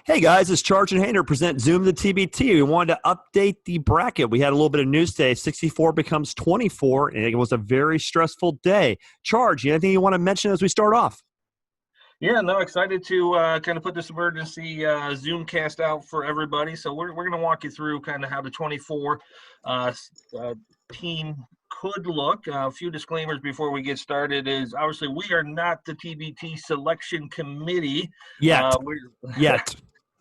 Hey guys, it's Charge and Hainer present Zoom the TBT. We wanted to update the bracket. We had a little bit of news today. 64 becomes 24, and it was a very stressful day. Charge, anything you want to mention as we start off? Yeah, no, excited to kind of put this emergency Zoomcast out for everybody. So we're going to walk you through kind of how the 24 team could look. A few disclaimers before we get started is obviously we are not the TBT selection committee. Yet.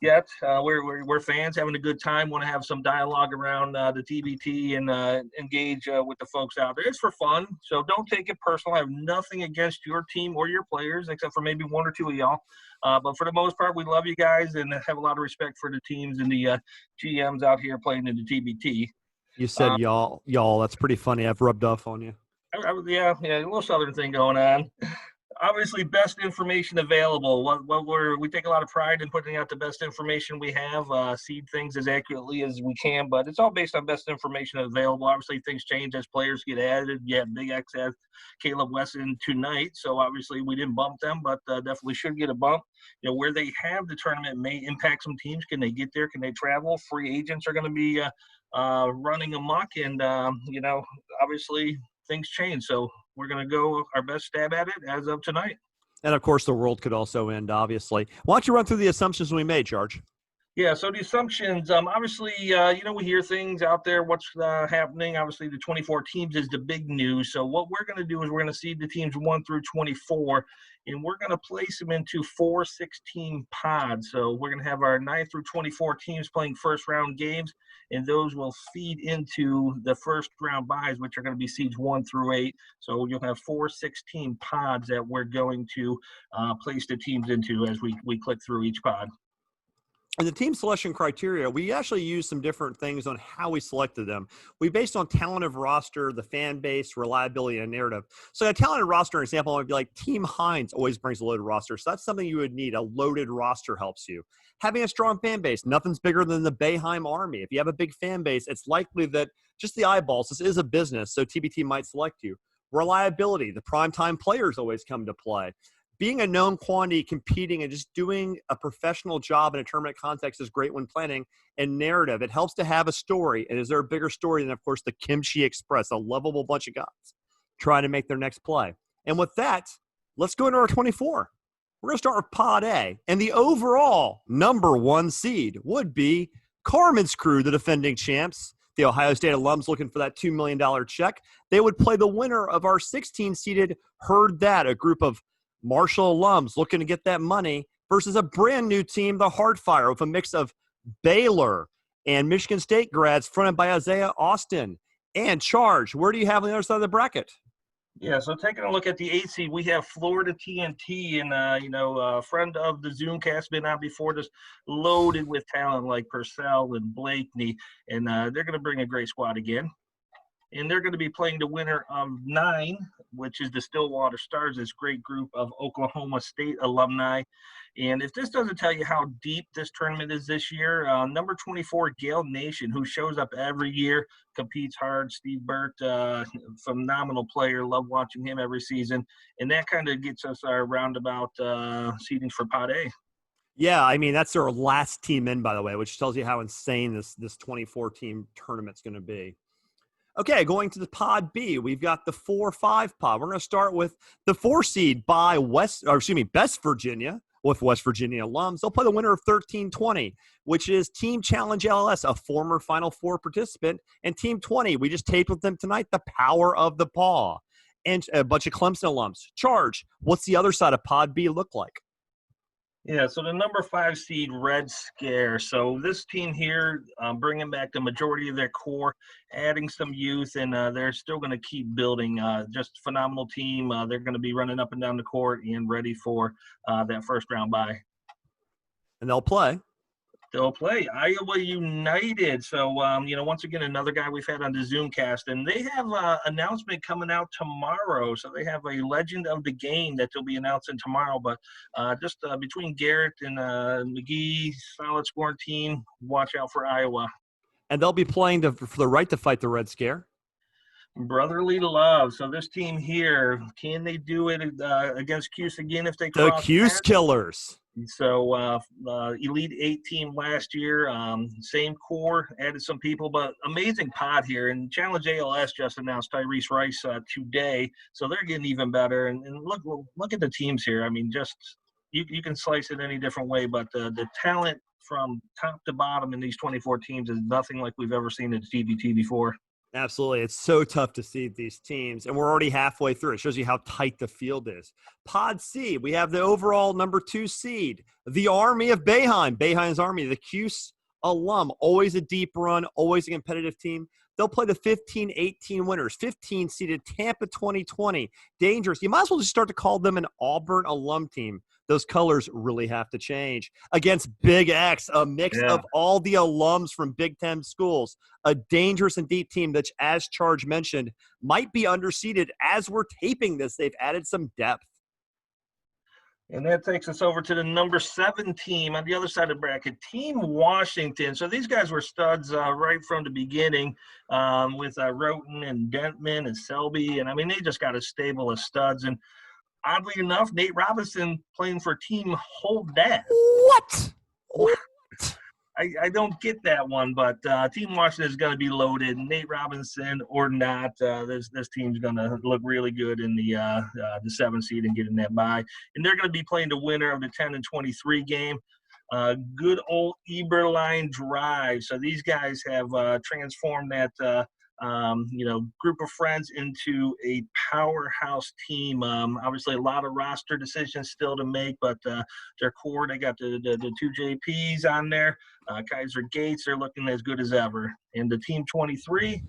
Yet. We're fans having a good time, want to have some dialogue around the TBT and engage with the folks out there. It's for fun, so don't take it personal. I have nothing against your team or your players, except for maybe one or two of y'all. But for the most part, we love you guys and have a lot of respect for the teams and the GMs out here playing in the TBT. You said y'all. That's pretty funny. I've rubbed off on you. Yeah, a little Southern thing going on. Obviously, best information available. We take a lot of pride in putting out the best information we have, seed things as accurately as we can, but it's all based on best information available. Obviously, things change as players get added. Yeah, Big X had Caleb Wesson tonight, so obviously we didn't bump them, but definitely should get a bump. Where they have the tournament may impact some teams. Can they get there? Can they travel? Free agents are going to be running amok, and obviously things change. So we're going to go our best stab at it as of tonight. And, of course, the world could also end, obviously. Why don't you run through the assumptions we made, Charge? Yeah, so the assumptions, obviously, we hear things out there, what's happening. Obviously, the 24 teams is the big news. So what we're going to do is we're going to seed the teams 1 through 24, and we're going to place them into 4 6-team pods. So we're going to have our 9 through 24 teams playing first-round games, and those will feed into the first-round buys, which are going to be seeds 1 through 8. So you'll have 4 6-team pods that we're going to place the teams into as we click through each pod. And the team selection criteria, we actually used some different things on how we selected them. We based on talent of roster, the fan base, reliability, and narrative. So a talented roster example would be like Team Hines always brings a loaded roster. So that's something you would need. A loaded roster helps you. Having a strong fan base, nothing's bigger than the Bayheim Army. If you have a big fan base, it's likely that just the eyeballs, this is a business, so TBT might select you. Reliability, the primetime players always come to play. Being a known quantity, competing, and just doing a professional job in a tournament context is great when planning. And narrative, it helps to have a story. And is there a bigger story than, of course, the Kimchi Express, a lovable bunch of guys trying to make their next play? And with that, let's go into our 24. We're going to start with Pod A. And the overall number 1 seed would be Carmen's Crew, the defending champs. The Ohio State alums looking for that $2 million check. They would play the winner of our 16-seeded Heard That, a group of Marshall alums looking to get that money versus a brand new team, the Hardfire, with a mix of Baylor and Michigan State grads fronted by Isaiah Austin. And Charge, where do you have on the other side of the bracket? Yeah, so taking a look at the 8 seed, we have Florida TNT, and a friend of the Zoomcast been on before, just loaded with talent like Purcell and Blakeney, and they're going to bring a great squad again. And they're going to be playing the winner of 9, which is the Stillwater Stars, this great group of Oklahoma State alumni. And if this doesn't tell you how deep this tournament is this year, number 24, Gale Nation, who shows up every year, competes hard. Steve Burt, phenomenal player. Love watching him every season. And that kind of gets us our roundabout seedings for Pod A. Yeah, I mean, that's our last team in, by the way, which tells you how insane this 24-team tournament's going to be. Okay, going to the Pod B, we've got the 4-5 pod. We're going to start with the 4 seed by West Virginia, with West Virginia alums. They'll play the winner of 13-20, which is Team Challenge LS, a former Final Four participant, and Team 20. We just taped with them tonight, the Power of the Paw, and a bunch of Clemson alums. Charge, what's the other side of Pod B look like? Yeah, so the number 5 seed Red Scare. So this team here, bringing back the majority of their core, adding some youth, and they're still going to keep building. Just phenomenal team. They're going to be running up and down the court and ready for that first round bye. And they'll play. They'll play Iowa United. So, once again, another guy we've had on the Zoomcast. And they have an announcement coming out tomorrow. So they have a legend of the game that they'll be announcing tomorrow. But just between Garrett and McGee, solid scoring team, watch out for Iowa. And they'll be playing for the right to fight the Red Scare. Brotherly love. So this team here, can they do it against Cuse again if they cross the Cuse paths? Killers? So Elite Eight team last year, same core, added some people, but amazing pod here. And Challenge ALS just announced Tyrese Rice today, so they're getting even better. And look at the teams here. I mean, just you can slice it any different way, but the talent from top to bottom in these 24 teams is nothing like we've ever seen at TBT before. Absolutely. It's so tough to seed these teams, and we're already halfway through. It shows you how tight the field is. Pod C, we have the overall number 2 seed, the Army of Boeheim, Boeheim's Army, the Cuse alum, always a deep run, always a competitive team. They'll play the 15-18 winners, 15 seeded Tampa 2020. Dangerous. You might as well just start to call them an Auburn alum team. Those colors really have to change. Against Big X, a mix of all the alums from Big Ten schools. A dangerous and deep team that, as Charge mentioned, might be underseeded. As we're taping this, they've added some depth. And that takes us over to the number 7 team on the other side of the bracket, Team Washington. So these guys were studs right from the beginning with Roten and Dentman and Selby. And, I mean, they just got a stable of studs. And oddly enough, Nate Robinson playing for Team Hold That. What? I don't get that one, but Team Washington is going to be loaded. Nate Robinson or not, this team's going to look really good in the 7 seed and getting that bye. And they're going to be playing the winner of the 10 and 23 game. Good old Eberline Drive. So these guys have transformed that group of friends into a powerhouse team. Obviously, a lot of roster decisions still to make, but their core, they got the 2 JPs on there. Kaiser Gates, they're looking as good as ever. And the Team 23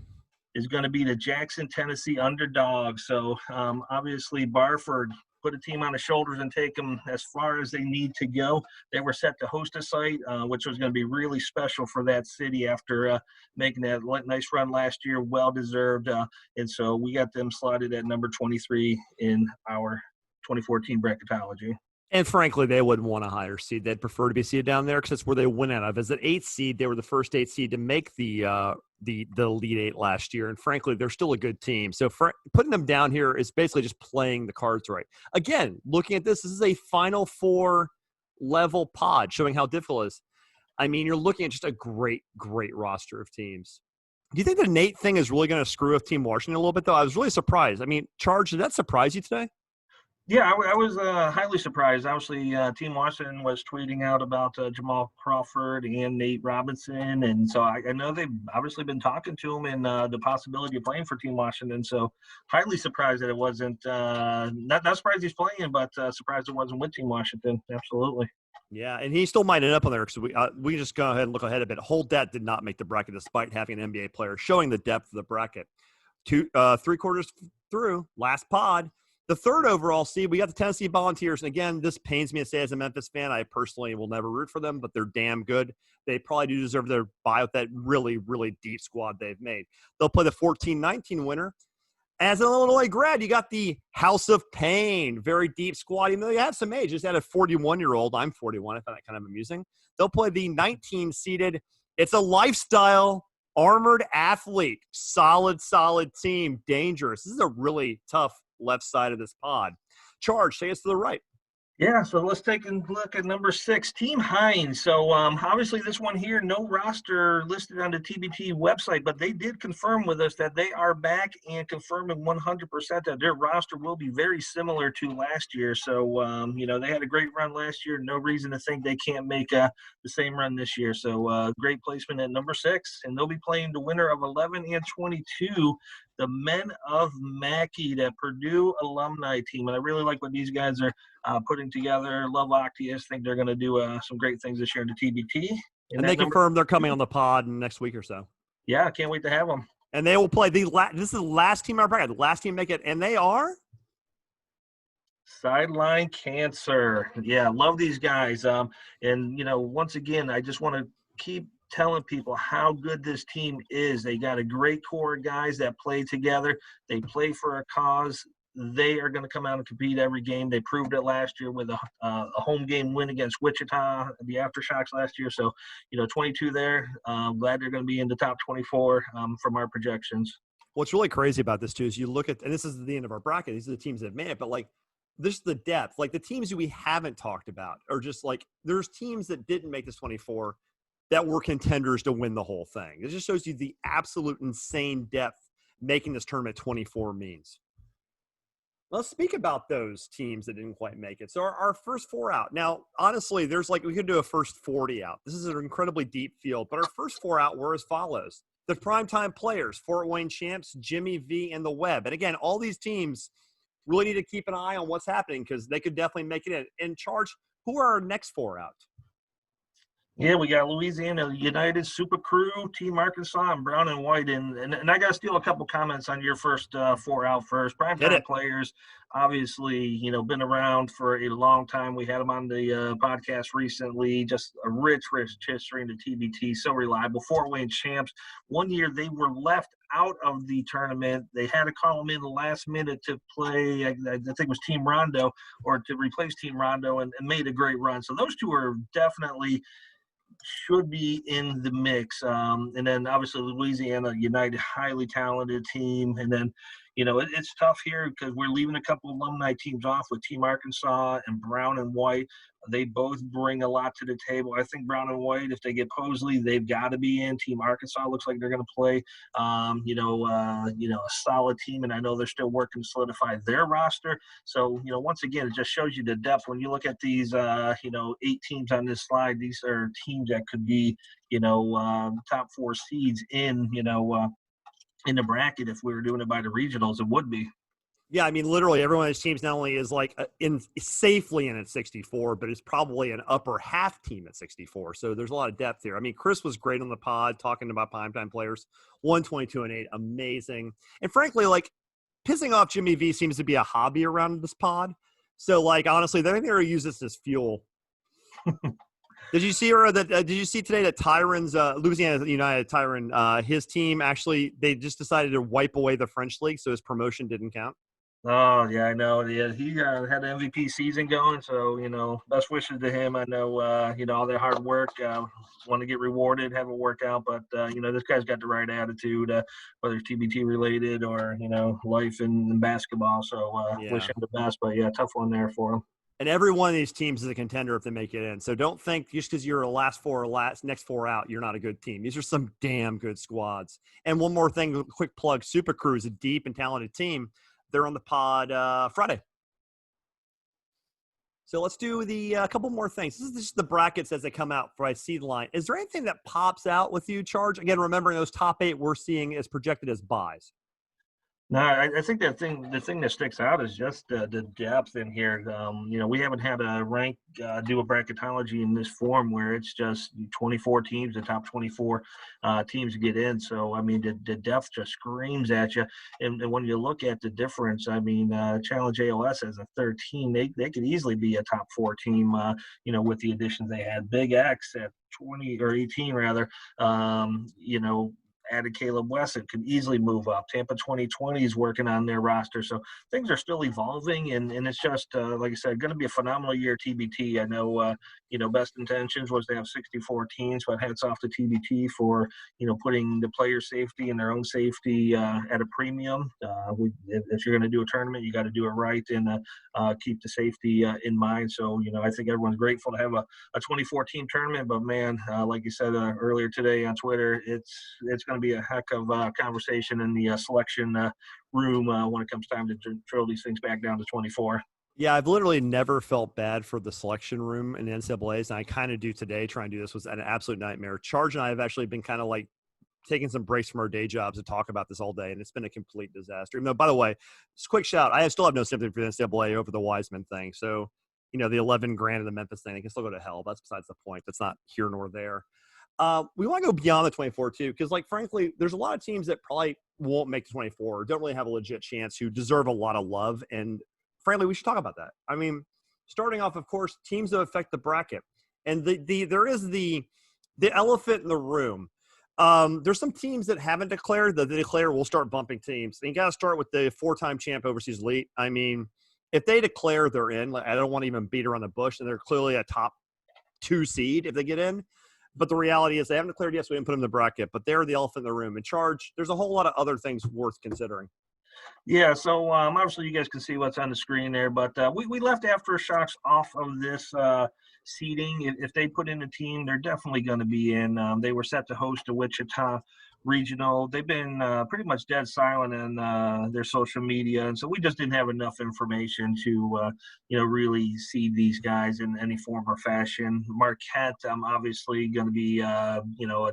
is going to be the Jackson, Tennessee underdog. So obviously, Barford put a team on the shoulders and take them as far as they need to go. They were set to host a site, which was going to be really special for that city after making that nice run last year, well-deserved. And so we got them slotted at number 23 in our 2014 bracketology. And frankly, they wouldn't want a higher seed. They'd prefer to be seeded down there because that's where they win out of. As an 8th seed, they were the first 8th seed to make the Elite Eight last year. And frankly, they're still a good team. So putting them down here is basically just playing the cards right. Again, looking at this is a Final Four level pod, showing how difficult it is. I mean, you're looking at just a great, great roster of teams. Do you think the Nate thing is really going to screw with Team Washington a little bit, though? I was really surprised. I mean, Charge, did that surprise you today? Yeah, I was highly surprised. Obviously, Team Washington was tweeting out about Jamal Crawford and Nate Robinson. And so I know they've obviously been talking to him and the possibility of playing for Team Washington. So highly surprised that it wasn't not surprised he's playing, but surprised it wasn't with Team Washington. Absolutely. Yeah, and he still might end up on there because we just go ahead and look ahead a bit. Hold That did not make the bracket despite having an NBA player, showing the depth of the bracket. 3/4 through, last pod. The 3rd overall seed, we got the Tennessee Volunteers. And again, this pains me to say as a Memphis fan, I personally will never root for them, but they're damn good. They probably do deserve their bye with that really, really deep squad they've made. They'll play the 14-19 winner. As an Illinois grad, you got the House of Pain, very deep squad. Even though you have some age, just had a 41-year-old. I'm 41. I find that kind of amusing. They'll play the 19-seeded. It's a lifestyle Armored Athlete. Solid team. Dangerous. This is a really tough left side of this pod. Charge, take us to the right. Yeah, so let's take a look at number 6, Team Hines. So obviously this one here, no roster listed on the TBT website, but they did confirm with us that they are back and confirming 100% that their roster will be very similar to last year. So, they had a great run last year. No reason to think they can't make the same run this year. So great placement at number 6, and they'll be playing the winner of 11 and 22, the Men of Mackey, that Purdue alumni team. And I really like what these guys are putting together. Love Octius. Think they're going to do some great things this year in the TBT. And they confirmed they're coming on the pod in the next week or so. Yeah, I can't wait to have them. And they will play this is the last team in our bracket. The last team to make it. And they are? Sideline Cancer. Yeah, love these guys. Once again, I just want to keep telling people how good this team is. They got a great core of guys that play together. They play for a cause. They are going to come out and compete every game. They proved it last year with a home game win against Wichita, the Aftershocks last year. So, 22 there. Glad they're going to be in the top 24 from our projections. What's really crazy about this, too, is you look at – and this is the end of our bracket. These are the teams that have made it. But, this is the depth. Like the teams we haven't talked about are just like there's teams that didn't make this 24 that were contenders to win the whole thing. It just shows you the absolute insane depth making this tournament 24 means. Let's speak about those teams that didn't quite make it. So our first four out. Now, honestly, there's like we could do a first 40 out. This is an incredibly deep field, but our first four out were as follows. The primetime players, Fort Wayne champs, Jimmy V, and the Webb. And again, all these teams really need to keep an eye on what's happening because they could definitely make it in charge. Who are our next four out? Yeah, we got Louisiana United, Super Crew, Team Arkansas, and Brown and White. And I got to steal a couple comments on your first four out first. Primetime players, obviously, you know, been around for a long time. We had them on the podcast recently. Just a rich history in the TBT. So reliable. Fort Wayne champs. One year they were left out of the tournament. They had to call them in the last minute to play, I think it was Team Rondo, or to replace Team Rondo, and made a great run. So those two are definitely – should be in the mix. And then obviously Louisiana United, highly talented team. And then, you know, it's tough here because we're leaving a couple alumni teams off with Team Arkansas and Brown and White. They both bring a lot to the table. I think Brown and White, if they get Posley, they've got to be in. Team Arkansas looks like they're going to play, a solid team, and I know they're still working to solidify their roster. So, you know, once again, it just shows you the depth. When you look at these, 8 teams on this slide, these are teams that could be, top 4 seeds in the bracket. If we were doing it by the regionals, it would be. Yeah, I mean, literally every one of these teams not only is like safely in at 64, but it's probably an upper half team at 64. So there's a lot of depth here. I mean, Chris was great on the pod talking about primetime players, 122-8, amazing. And frankly, like pissing off Jimmy V seems to be a hobby around this pod. So like honestly, they're going to use this as fuel. Did you see did you see today that Tyron's Louisiana United Tyron, his team actually they just decided to wipe away the French league, so his promotion didn't count? Oh, yeah, I know. Yeah, he had an MVP season going, so, best wishes to him. I know, all that hard work, want to get rewarded, have it work out, but, this guy's got the right attitude, whether it's TBT related or, life in basketball. So wish him the best, but, yeah, tough one there for him. And every one of these teams is a contender if they make it in. So don't think just because you're next four out, you're not a good team. These are some damn good squads. And one more thing, quick plug, Super Crew is a deep and talented team. They're on the pod Friday. So let's do a couple more things. This is just the brackets as they come out for I see the line. Is there anything that pops out with you, Charge? Again, remembering those top 8 we're seeing is projected as buys. No, I think the thing that sticks out is just the depth in here. We haven't had a rank do a bracketology in this form where it's just 24 teams, the top 24 teams get in. So, I mean, the depth just screams at you. And when you look at the difference, I mean, Challenge AOS as a 13, they could easily be a top 4 team, with the additions they had. Big X at 20 or 18 rather, added Caleb Wesson, could easily move up. Tampa 2020 is working on their roster. So things are still evolving, and it's just, like I said, going to be a phenomenal year TBT. I know, best intentions was to have 64 teams, but hats off to TBT for, putting the player safety and their own safety at a premium. If you're going to do a tournament, you got to do it right and keep the safety in mind. So, I think everyone's grateful to have a 24-team tournament, but man, like you said earlier today on Twitter, it's going to be a heck of a conversation in the selection room when it comes time to drill these things back down to 24. Yeah, I've literally never felt bad for the selection room in the NCAAs, and I kind of do today. Trying to do this was an absolute nightmare. Charge and I have actually been kind of like taking some breaks from our day jobs to talk about this all day, and it's been a complete disaster. Even though, by the way, just a quick shout, I still have no sympathy for the NCAA over the Wiseman thing. So, the $11,000 in the Memphis thing, they can still go to hell. That's besides the point. That's not here nor there. We want to go beyond the 24 too, because frankly, there's a lot of teams that probably won't make the 24 or don't really have a legit chance who deserve a lot of love. And frankly, we should talk about that. I mean, starting off, of course, teams that affect the bracket, and there is the elephant in the room. There's some teams that haven't declared that they declare we'll start bumping teams. And you got to start with the 4-time champ overseas elite. I mean, if they declare they're in, I don't want to even beat around the bush, and they're clearly a top 2 seed if they get in. But the reality is they haven't declared yet, so we didn't put them in the bracket. But they're the elephant in the room. In Charge, there's a whole lot of other things worth considering. Yeah, so obviously you guys can see what's on the screen there, but we left Aftershocks off of this seating. If they put in a team, they're definitely going to be in. They were set to host the Wichita Regional. They've been pretty much dead silent on their social media, and so we just didn't have enough information to really see these guys in any form or fashion. Marquette, obviously going to be a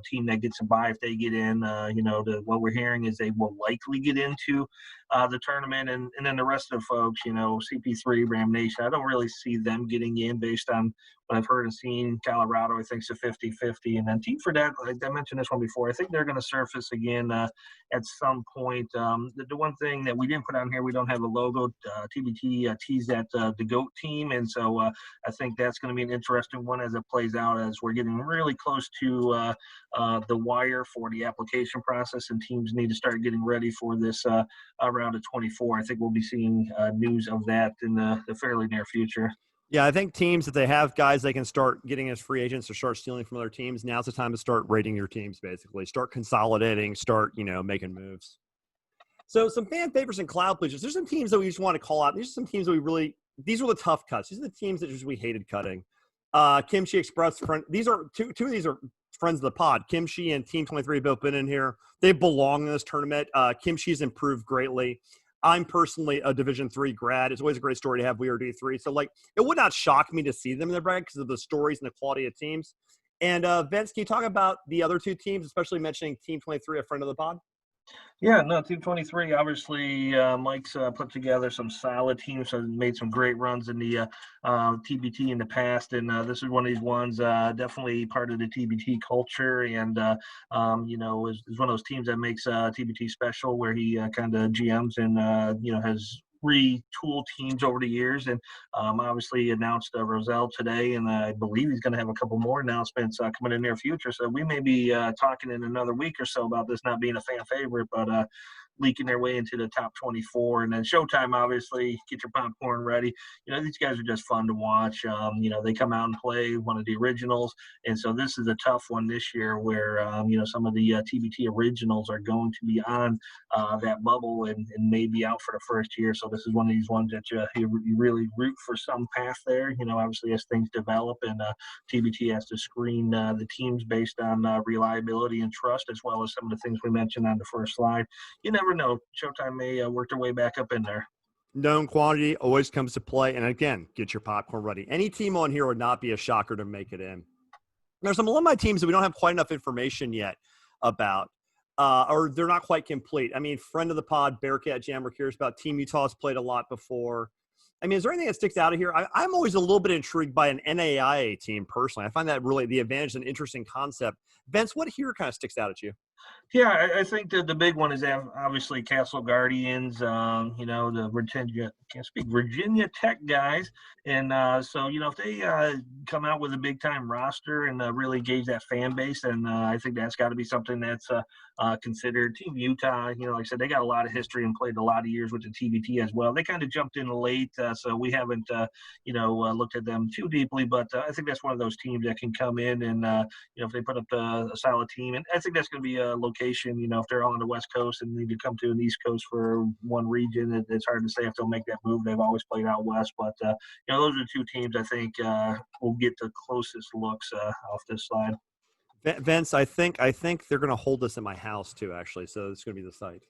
team that gets a bye if they get in. What we're hearing is they will likely get into the tournament, and then the rest of the folks, CP3, Ram Nation, I don't really see them getting in based on what I've heard and seen. Colorado, I think, is a 50-50. And then Team Fredette, like I mentioned this one before, I think they're going to surface again at some point. The one thing that we didn't put on here, we don't have a logo. TBT teased that the GOAT team, and so I think that's going to be an interesting one as it plays out, as we're getting really close to the wire for the application process, and teams need to start getting ready for this round of 24. I think we'll be seeing news of that in the fairly near future. Yeah, I think teams, if they have guys they can start getting as free agents or start stealing from other teams, now's the time to start rating your teams, basically. Start consolidating, start, making moves. So some fan favorites and cloud bleachers. There's some teams that we just want to call out. These are some teams that these were the tough cuts. These are the teams that we hated cutting. Kimchi Express, these are two of these are friends of the pod. Kimchi and Team 23 have both been in here. They belong in this tournament. Kimchi's improved greatly. I'm personally a Division III grad. It's always a great story to have. We are D3. So, it would not shock me to see them in the bracket because of the stories and the quality of teams. And, Vince, can you talk about the other two teams, especially mentioning Team 23, a friend of the pod? Yeah, no, Team 23, obviously, Mike's put together some solid teams and made some great runs in the TBT in the past. And this is one of these ones, definitely part of the TBT culture. And, is one of those teams that makes TBT special, where he kind of GMs and, has retooled teams over the years, and obviously announced Roselle today, and I believe he's going to have a couple more announcements coming in the near future. So we may be talking in another week or so about this not being a fan favorite, but leaking their way into the top 24. And then Showtime, obviously, get your popcorn ready. These guys are just fun to watch. They come out and play one of the originals. And so this is a tough one this year where, some of the TBT originals are going to be on that bubble and maybe out for the first year. So this is one of these ones that you really root for some path there, obviously as things develop, and TBT has to screen the teams based on reliability and trust, as well as some of the things we mentioned on the first slide. You never know. Showtime may work their way back up in there. Known quantity always comes to play. And again, get your popcorn ready. Any team on here would not be a shocker to make it in. There's some alumni teams that we don't have quite enough information yet about, or they're not quite complete. I mean, friend of the pod, Bearcat Jam, we're curious about. Team Utah's played a lot before. I mean, is there anything that sticks out of here? I'm always a little bit intrigued by an NAIA team personally. I find that really the advantage and interesting concept. Vince, what here kind of sticks out at you? Yeah, I think that the big one is obviously Castle Guardians, the Virginia Tech guys. And so, if they come out with a big time roster and really gauge that fan base, and I think that's got to be something that's considered. Team Utah, like I said, they got a lot of history and played a lot of years with the TBT as well. They kind of jumped in late, so we haven't, looked at them too deeply. But I think that's one of those teams that can come in and, if they put up a solid team. And I think that's going to be a location, if they're all on the West Coast and need to come to an East Coast for one region, it's hard to say if they'll make that move. They've always played out West. But, those are the two teams I think will get the closest looks off this slide. Vince, I think they're going to hold this at my house too, actually. So it's going to be the site.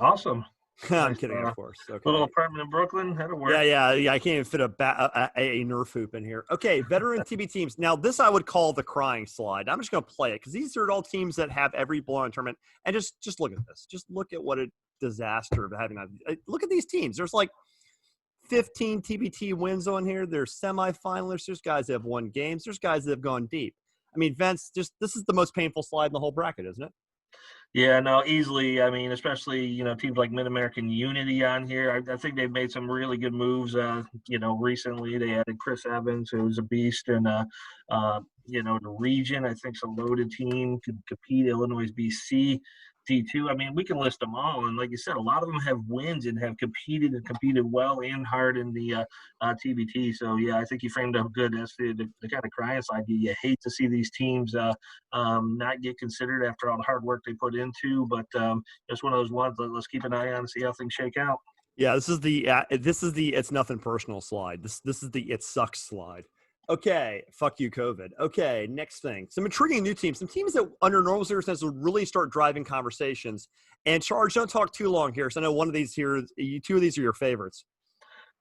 Awesome. I'm Nice, kidding, of course. Okay. Little apartment in Brooklyn. That'll work. Yeah. I can't even fit a Nerf hoop in here. Okay, veteran TB teams. Now, this I would call the crying slide. I'm just going to play it because these are all teams that have every blowout tournament. And just look at this. Just look at what a disaster of having that. Look at these teams. There's 15 TBT wins on here. There's semifinalists. There's guys that have won games. There's guys that have gone deep. I mean, Vince, this is the most painful slide in the whole bracket, isn't it? Yeah, no, easily. I mean, especially, teams like Mid-American Unity on here. I think they've made some really good moves, recently. They added Chris Evans, who's a beast, and, the region, I think, is a loaded team, could compete. Illinois BC D2. I mean, we can list them all, and like you said, a lot of them have wins and have competed well and hard in the TBT. So yeah, I think you framed up good. That's the kind of crying side. You hate to see these teams not get considered after all the hard work they put into, but it's one of those ones. Let's keep an eye on and see how things shake out. Yeah, this is the it's nothing personal slide. This is the it sucks slide. Okay, fuck you, COVID. Okay, next thing. Some intriguing new teams. Some teams that under normal circumstances will really start driving conversations. And Charge, don't talk too long here. So I know one of these here, two of these are your favorites.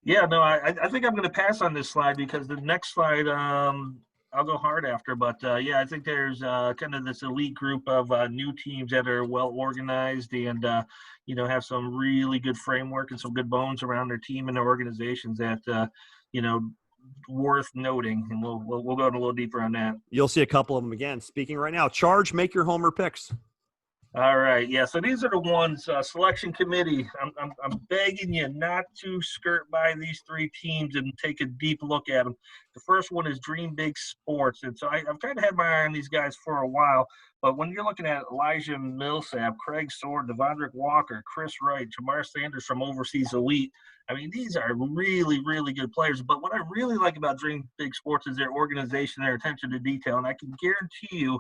Yeah, no, I think I'm going to pass on this slide because the next slide I'll go hard after. But yeah, I think there's kind of this elite group of new teams that are well organized and have some really good framework and some good bones around their team and their organizations that worth noting. And we'll go in a little deeper on that. You'll see a couple of them again. Speaking right now, Charge, make your homer picks. All right, yeah. So these are the ones. Selection committee. I'm begging you not to skirt by these three teams and take a deep look at them. The first one is Dream Big Sports, and so I've kind of had my eye on these guys for a while. But when you're looking at Elijah Millsap, Craig Sword, Devondrick Walker, Chris Wright, Jamar Sanders from Overseas Elite, I mean, these are really, really good players. But what I really like about Dream Big Sports is their organization, their attention to detail, and I can guarantee you,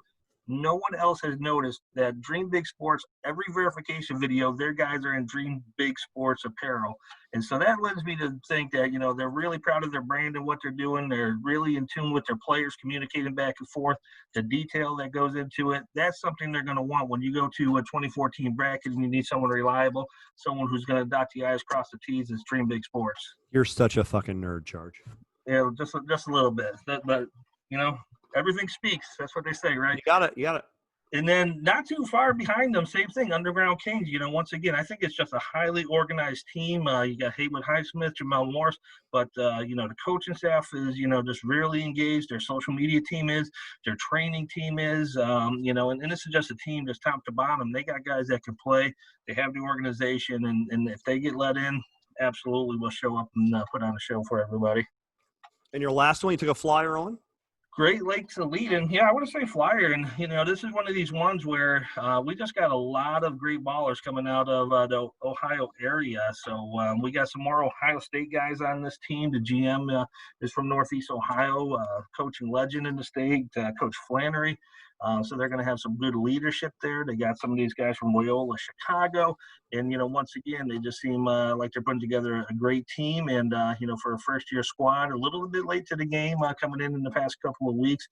no one else has noticed that Dream Big Sports, every verification video, their guys are in Dream Big Sports apparel. And so that leads me to think that, they're really proud of their brand and what they're doing. They're really in tune with their players, communicating back and forth, the detail that goes into it. That's something they're going to want when you go to a 2014 bracket and you need someone reliable, someone who's going to dot the I's, cross the T's. Is Dream Big Sports. You're such a fucking nerd, Charge. Yeah, just a little bit. But everything speaks. That's what they say, right? You got it. And then not too far behind them, same thing, Underground Kings. Once again, I think it's just a highly organized team. You got Haywood Highsmith, Jamel Morris, but, the coaching staff is, just really engaged. Their social media team is, their training team is, and this is just a team that's top to bottom. They got guys that can play. They have the organization, and if they get let in, absolutely will show up and put on a show for everybody. And your last one, you took a flyer on? Great Lakes Elite, and yeah, I want to say flyer, and this is one of these ones where we just got a lot of great ballers coming out of the Ohio area. So we got some more Ohio State guys on this team. The GM is from Northeast Ohio, coaching legend in the state, Coach Flannery. So they're going to have some good leadership there. They got some of these guys from Loyola, Chicago. And, once again, they just seem like they're putting together a great team. And, for a first-year squad, a little bit late to the game, coming in the past couple of weeks,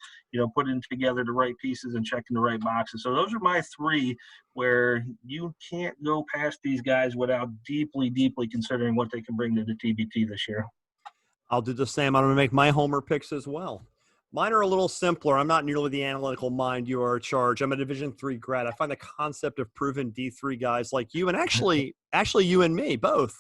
putting together the right pieces and checking the right boxes. So those are my three where you can't go past these guys without deeply, deeply considering what they can bring to the TBT this year. I'll do the same. I'm going to make my homer picks as well. Mine are a little simpler. I'm not nearly the analytical mind you are, Charge. I'm a Division III grad. I find the concept of proven D3 guys like you, and actually you and me both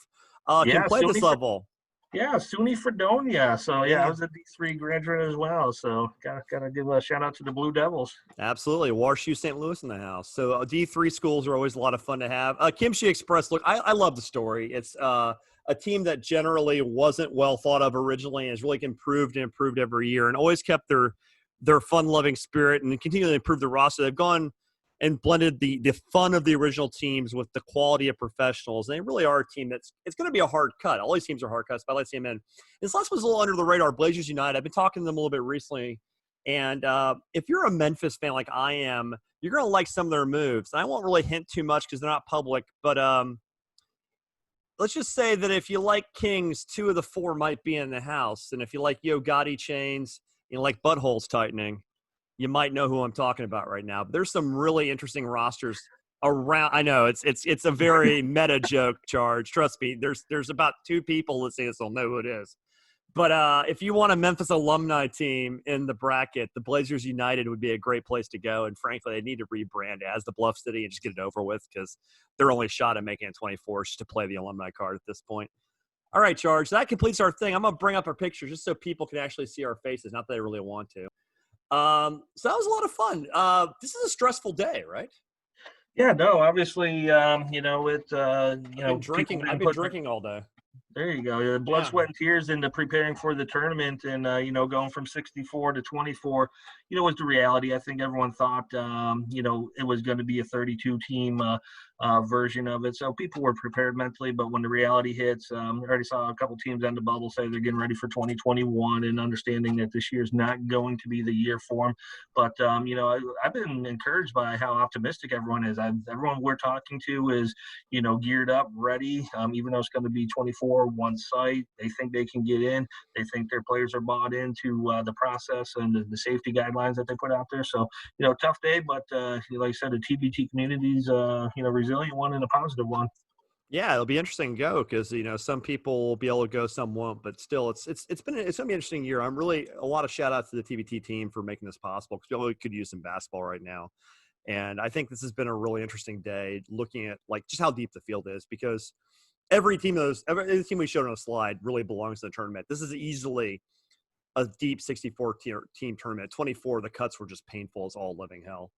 can play this level. Yeah, SUNY Fredonia. So I was a D3 graduate as well. So gotta give a shout out to the Blue Devils. Absolutely, WashU St. Louis in the house. So D3 schools are always a lot of fun to have. Kimchi Express. Look, I love the story. It's a team that generally wasn't well thought of originally and has really improved every year and always kept their fun-loving spirit and continue to improve the roster. They've gone and blended the fun of the original teams with the quality of professionals. And they really are a team it's going to be a hard cut. All these teams are hard cuts, but I like to see them in. This last one's a little under the radar, Blazers United. I've been talking to them a little bit recently. And if you're a Memphis fan like I am, you're going to like some of their moves. And I won't really hint too much because they're not public, but let's just say that if you like Kings, 2 of the 4 might be in the house. And if you like Yo Gotti chains, like buttholes tightening, you might know who I'm talking about right now. But there's some really interesting rosters around. I know it's a very meta joke, Charge. Trust me, there's about 2 people listening to this will know who it is. But if you want a Memphis alumni team in the bracket, the Blazers United would be a great place to go. And frankly, they need to rebrand as the Bluff City and just get it over with because their only shot at making it 24 is just to play the alumni card at this point. All right, Charge. That completes our thing. I'm going to bring up our picture just so people can actually see our faces. Not that they really want to. So that was a lot of fun. This is a stressful day, right? Yeah, no, obviously, I've been drinking all day. There you go. Blood, sweat, and tears into preparing for the tournament and, going from 64 to 24, was the reality. I think everyone thought, it was going to be a 32 team version of it. So people were prepared mentally, but when the reality hits, I already saw a couple teams on the bubble say they're getting ready for 2021 and understanding that this year is not going to be the year for them. But, I've been encouraged by how optimistic everyone is. Everyone we're talking to is, geared up, ready, even though it's going to be 24 one site. They think they can get in. They think their players are bought into the process and the safety guidelines that they put out there. So, tough day, but like I said, the TBT community's, resilient one and a positive one. Yeah, it'll be interesting to go because some people will be able to go, some won't. But still, it's gonna be an interesting year. I'm really a lot of shout out to the TBT team for making this possible because we really could use some basketball right now. And I think this has been a really interesting day looking at like just how deep the field is because every team we showed on a slide really belongs to the tournament. This is easily a deep 64 team tournament. 24, the cuts were just painful as all living hell.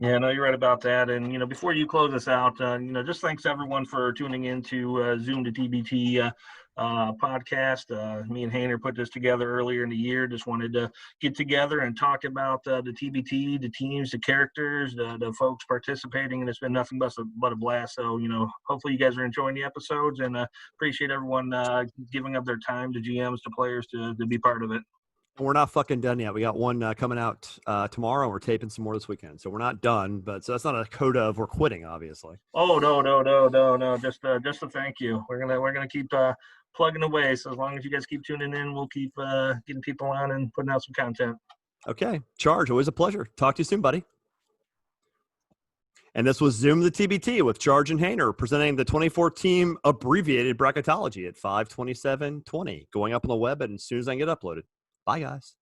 Yeah, no, you're right about that. And, before you close us out, just thanks everyone for tuning in to Zoom to TBT podcast. Me and Hayner put this together earlier in the year. Just wanted to get together and talk about the TBT, the teams, the characters, the folks participating. And it's been nothing but a blast. So, hopefully you guys are enjoying the episodes and appreciate everyone giving up their time to GMs, to players to be part of it. We're not fucking done yet. We got one coming out tomorrow. We're taping some more this weekend, so we're not done. But so that's not a coda of we're quitting, obviously. Oh no! Just a thank you. We're gonna keep plugging away. So as long as you guys keep tuning in, we'll keep getting people on and putting out some content. Okay, Charge. Always a pleasure. Talk to you soon, buddy. And this was Zoom the TBT with Charge and Hayner presenting the 24 team abbreviated bracketology at 5/27/20, going up on the web and as soon as I can get uploaded. Bye, guys.